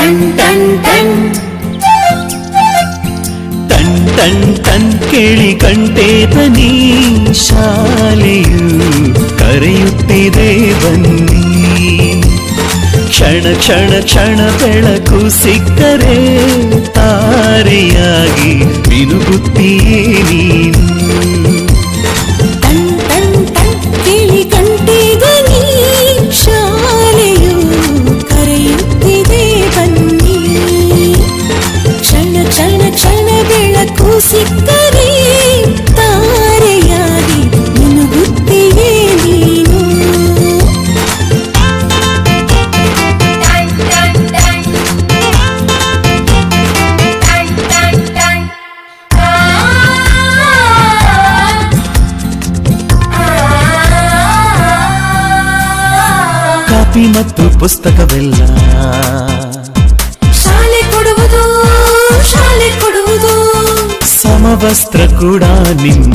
ton ton ton ton ton ton ಕೇಳಿ ಕಂಠೆ ಧ್ವನಿ ಶಾಲೆಯು ಕರೆಯುತ್ತಿದೆ ಬನ್ನಿ ಕ್ಷಣ ಕ್ಷಣ ಕ್ಷಣ ಬೆಳಕು ಸಿಕ್ಕರೆ ತಾರೆಯಾಗಿ ಮಿನುಗುತ್ತೀಯೇ ನೀನು ಟನ್ ಟನ್ ಟನ್ ಕೇಳಿ ಕಂಠೆ ಧ್ವನಿ ಶಾಲೆಯು ಕರೆಯುತ್ತಿದೆ ಬನ್ನಿ ಕ್ಷಣ ಕ್ಷಣ ಕ್ಷಣ ಬೆಳಕು ಸಿಕ್ಕರೆ ತಾರೆಯಾಗಿ ಮಿನುಗುತ್ತೀಯೇ ನೀನು ಕಾಪಿ ಮತ್ತು ಪುಸ್ತಕವೆಲ್ಲ ಶಾಲೆ ಕೊಡುವುದು ಸಮವಸ್ತ್ರ ಕೂಡ ನಿಮ್ಮ